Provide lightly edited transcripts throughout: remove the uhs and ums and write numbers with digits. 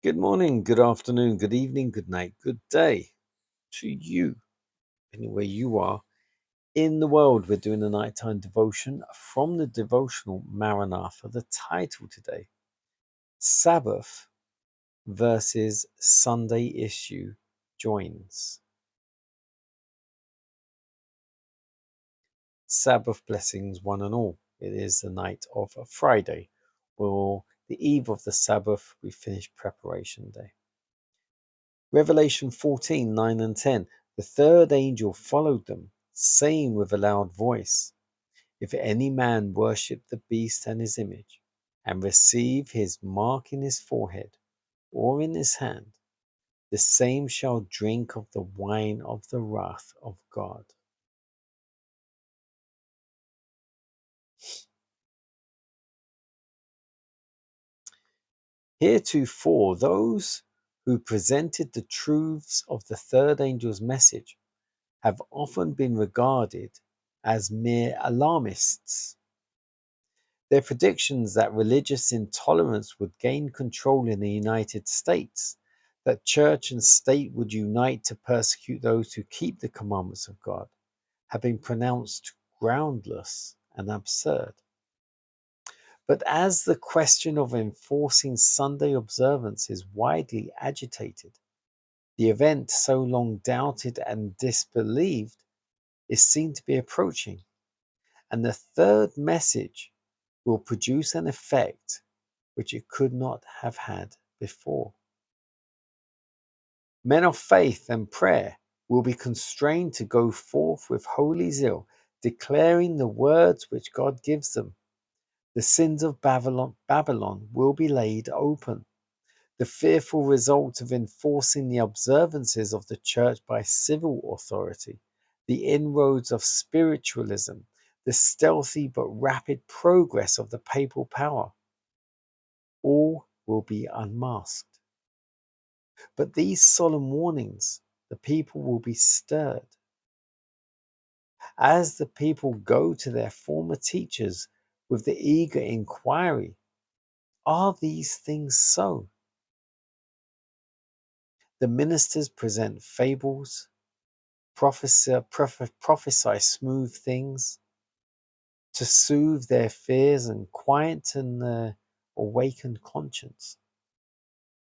Good morning, good afternoon, good evening, good night, good day to you, anywhere you are in the world. We're doing a nighttime devotion from the devotional Maranatha. The title today, Sabbath versus Sunday issue joins. Sabbath blessings, one and all. It is the night of a Friday, or the eve of the Sabbath. We finish preparation day. Revelation 14:9 and 10. The third angel followed them, saying with a loud voice, If any man worship the beast and his image, and receive his mark in his forehead or in his hand, the same shall drink of the wine of the wrath of God. Heretofore, those who presented the truths of the third angel's message have often been regarded as mere alarmists. Their predictions that religious intolerance would gain control in the United States, that church and state would unite to persecute those who keep the commandments of God, have been pronounced groundless and absurd. But as the question of enforcing Sunday observance is widely agitated, the event so long doubted and disbelieved is seen to be approaching, and the third message will produce an effect which it could not have had before. Men of faith and prayer will be constrained to go forth with holy zeal, declaring the words which God gives them. The sins of Babylon will be laid open. The fearful result of enforcing the observances of the church by civil authority, the inroads of spiritualism, the stealthy but rapid progress of the papal power, all will be unmasked. But these solemn warnings, the people will be stirred. As the people go to their former teachers with the eager inquiry, are these things so? The ministers present fables, prophesy smooth things to soothe their fears and quieten their awakened conscience.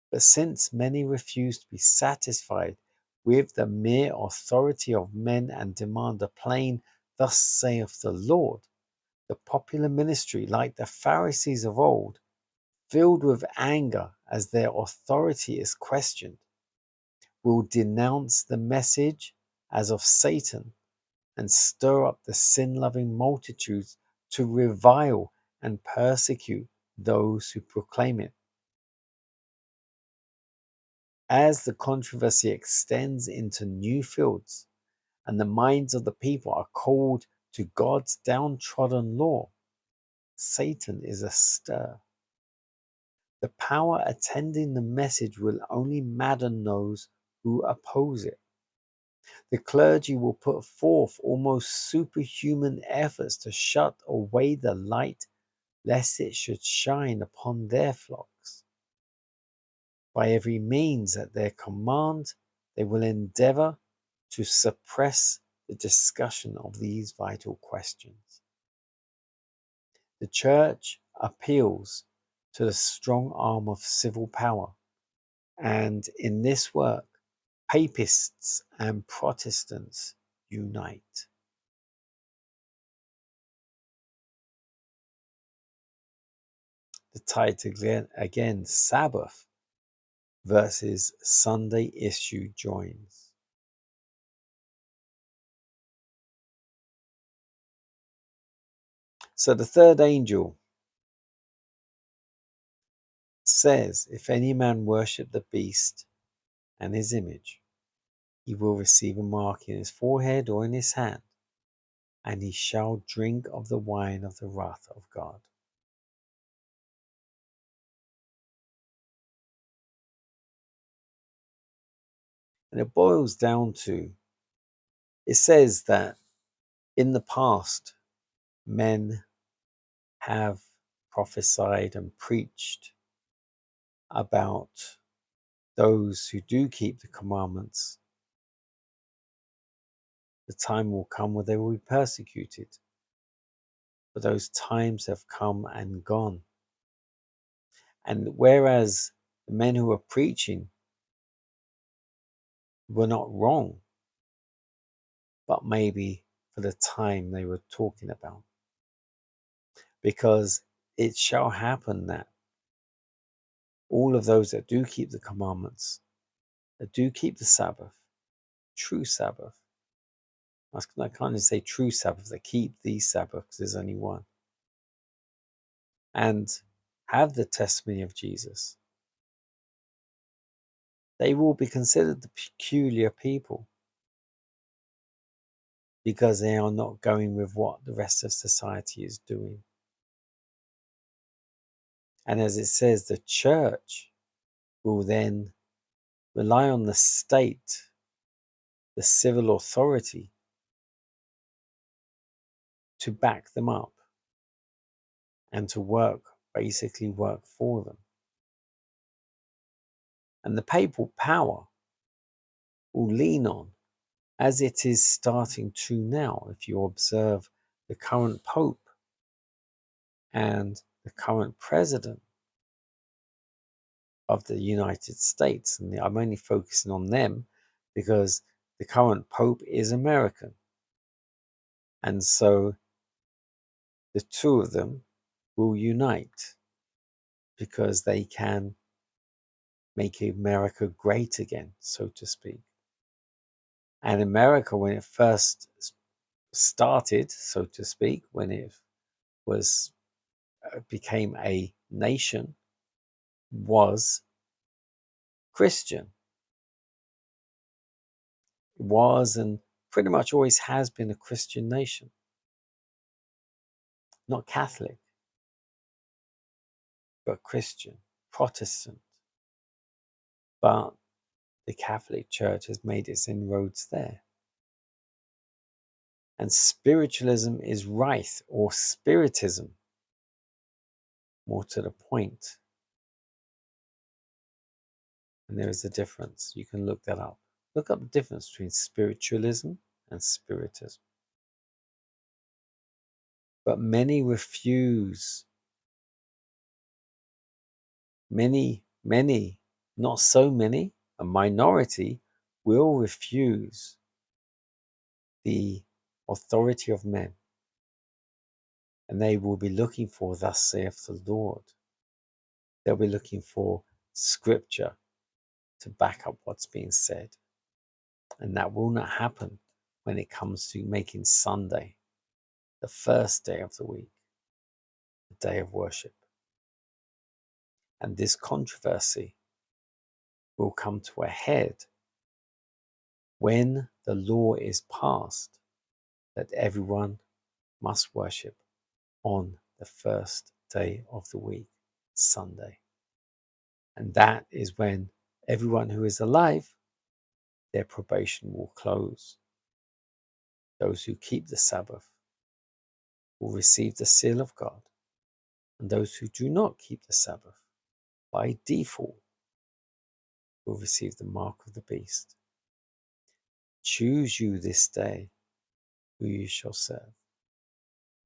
But since many refuse to be satisfied with the mere authority of men and demand a plain, Thus saith the Lord, the popular ministry, like the Pharisees of old, filled with anger as their authority is questioned, will denounce the message as of Satan and stir up the sin-loving multitudes to revile and persecute those who proclaim it. As the controversy extends into new fields and the minds of the people are called to God's downtrodden law, Satan is astir. The power attending the message will only madden those who oppose it. The clergy will put forth almost superhuman efforts to shut away the light, lest it should shine upon their flocks. By every means at their command, they will endeavor to suppress the discussion of these vital questions. The church appeals to the strong arm of civil power, and in this work, papists and Protestants unite. The title again, Sabbath versus Sunday issue joins. So the third angel says, If any man worship the beast and his image, he will receive a mark in his forehead or in his hand, and he shall drink of the wine of the wrath of God. And it boils down to, it says that in the past, men have prophesied and preached about those who do keep the commandments, the time will come where they will be persecuted. But those times have come and gone. And whereas the men who were preaching were not wrong, but maybe for the time they were talking about. Because it shall happen that all of those that do keep the commandments, that do keep the Sabbath, true Sabbath, I can't even say true Sabbath, that keep the Sabbath, because there's only one, and have the testimony of Jesus, they will be considered the peculiar people, because they are not going with what the rest of society is doing. And as it says, the church will then rely on the state, the civil authority, to back them up and to basically work for them. And the papal power will lean on, as it is starting to now, if you observe the current Pope and the current President of the United States. And I'm only focusing on them because the current Pope is American. And so the two of them will unite because they can make America great again, so to speak. And America, when it first started, so to speak, when it was became a nation, was Christian. It was and pretty much always has been a Christian nation, not Catholic, but Christian, Protestant. But the Catholic Church has made its inroads there. And spiritualism is rife, or spiritism, more to the point. And there is a difference. You can look that up. Look up the difference between spiritualism and spiritism. But many refuse. Many, not so many, a minority will refuse the authority of men. And they will be looking for, thus saith the Lord. They'll be looking for scripture to back up what's being said. And that will not happen when it comes to making Sunday the first day of the week, the day of worship. And this controversy will come to a head when the law is passed that everyone must worship on the first day of the week, Sunday. And that is when everyone who is alive, their probation will close. Those who keep the Sabbath will receive the seal of God, and those who do not keep the Sabbath, by default, will receive the mark of the beast. Choose you this day who you shall serve.